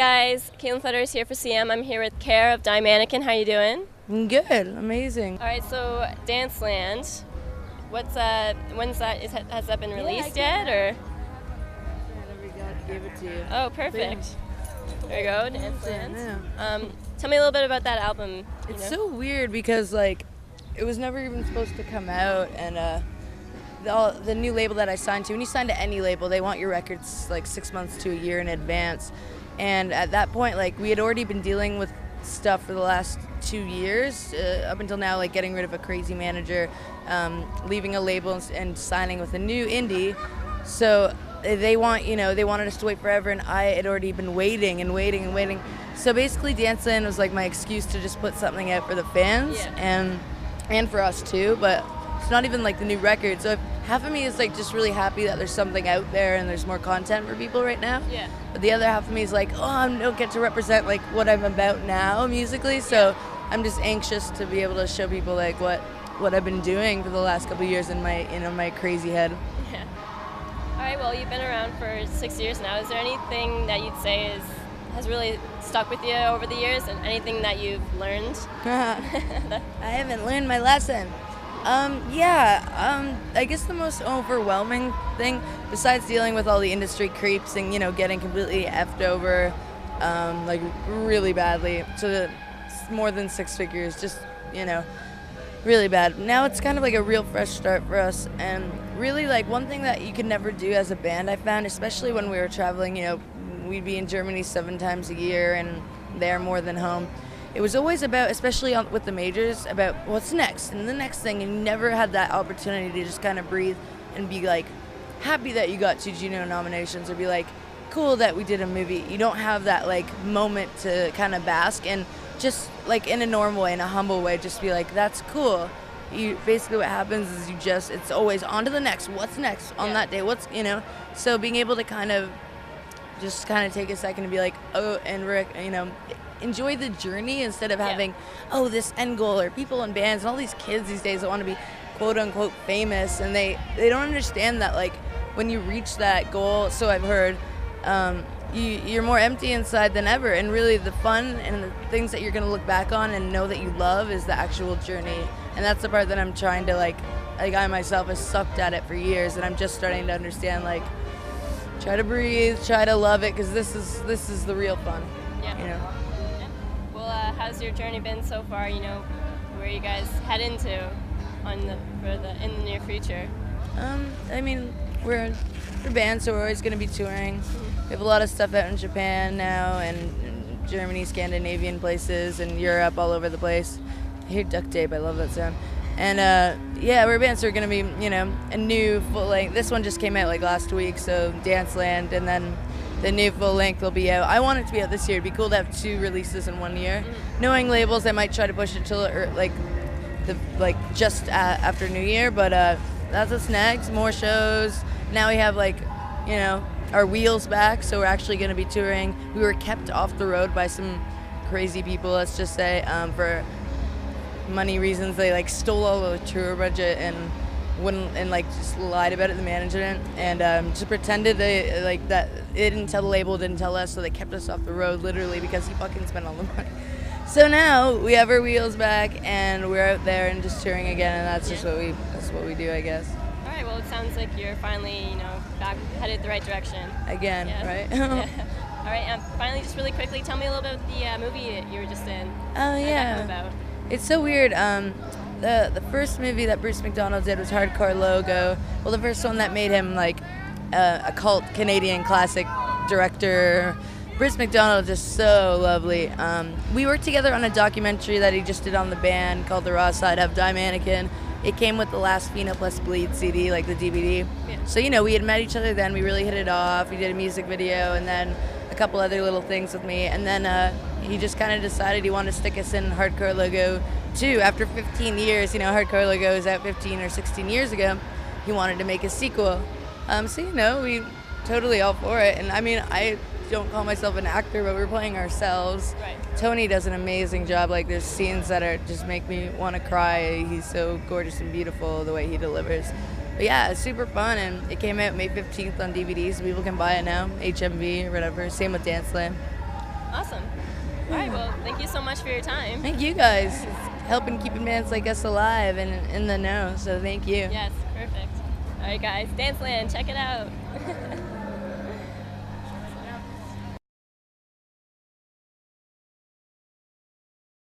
guys, Caitlin Fetters here for CM. I'm here with Care of Mannequin. How you doing? Good, amazing. All right, so Danceland, has that been released yet, or? Gave it to you. Oh, perfect. There you go, Danceland. Yeah. Tell me a little bit about that album. It's so weird because like it was never even supposed to come out, and the new label that I signed to, when you sign to any label, they want your records like 6 months to a year in advance. And at that point, like we had already been dealing with stuff for the last 2 years, up until now, like getting rid of a crazy manager, leaving a label and signing with a new indie. So they wanted us to wait forever, and I had already been waiting and waiting and waiting. So basically, Danceland was like my excuse to just put something out for the fans and for us too. But it's not even like the new record. So half of me is like just really happy that there's something out there and there's more content for people right now. Yeah. But the other half of me is like, oh, I don't get to represent like what I'm about now musically. So I'm just anxious to be able to show people like what I've been doing for the last couple of years in my crazy head. Yeah. All right. Well, you've been around for 6 years now. Is there anything that you'd say has really stuck with you over the years, and anything that you've learned? I haven't learned my lesson. I guess the most overwhelming thing, besides dealing with all the industry creeps and, getting completely effed over, like really badly, to more than six figures, just, really bad. Now it's kind of like a real fresh start for us, and really like one thing that you could never do as a band, I found, especially when we were traveling, we'd be in Germany 7 times a year and there more than home. It was always about, especially with the majors, about what's next and the next thing, and you never had that opportunity to just kind of breathe and be like happy that you got 2 Juno nominations, or be like cool that we did a movie. You don't have that like moment to kind of bask and just like in a normal way, in a humble way, just be like, that's cool. Basically what happens is it's always on to the next, what's next on that day, so being able to kind of take a second and be like, oh, and Rick, enjoy the journey instead of having, this end goal, or people in bands and all these kids these days that want to be quote unquote famous, and they don't understand that like when you reach that goal, so I've heard, you're more empty inside than ever, and really the fun and the things that you're going to look back on and know that you love is the actual journey. And that's the part that I'm trying to like I myself have sucked at it for years, and I'm just starting to understand, like, try to breathe, try to love it, because this is the real fun. Yeah. Well, how's your journey been so far? Where you guys head into in the near future? We're a band, so we're always going to be touring. We have a lot of stuff out in Japan now, and Germany, Scandinavian places, and Europe, all over the place. I hear duct tape. I love that sound. And we're a band, so we're going to be, a new full length. This one just came out like last week, so Danceland, and then the new full length will be out. I want it to be out this year. It'd be cool to have 2 releases in 1 year. Knowing labels, I might try to push it till just after New Year, but that's what's next. More shows. Now we have our wheels back, so we're actually going to be touring. We were kept off the road by some crazy people, let's just say, for money reasons. They stole all the tour budget and wouldn't, and just lied about it to the management, and just pretended that it didn't tell the label, didn't tell us, so they kept us off the road literally because he fucking spent all the money. So now we have our wheels back and we're out there and just touring again, and that's just what we do, I guess. All right. Well, it sounds like you're finally back headed the right direction Again, right? Yeah. All right. Finally, just really quickly, tell me a little bit about the movie that you were just in. Oh, yeah. How did that come about? It's so weird. The first movie that Bruce McDonald did was Hardcore Logo. Well, the first one that made him a cult Canadian classic director. Bruce McDonald is just so lovely. We worked together on a documentary that he just did on the band called The Raw Side of Mannequin. It came with the last Pheno Plus Bleed CD, like the DVD. Yeah. So, we had met each other then. We really hit it off. We did a music video and then a couple other little things with me. And then he just kind of decided he wanted to stick us in Hardcore Logo 2. After 15 years, Hardcore Logo was out 15 or 16 years ago. He wanted to make a sequel. We totally all for it. And I don't call myself an actor, but we're playing ourselves. Right. Tony does an amazing job. There's scenes that just make me want to cry. He's so gorgeous and beautiful the way he delivers. But yeah, it's super fun, and it came out May 15th on DVD, so people can buy it now, HMV or whatever. Same with Danceland. Awesome. All right, well, thank you so much for your time. Thank you guys. It's helping keeping bands like us alive and in the know, so thank you. Yes, perfect. All right, guys, Danceland, check it out.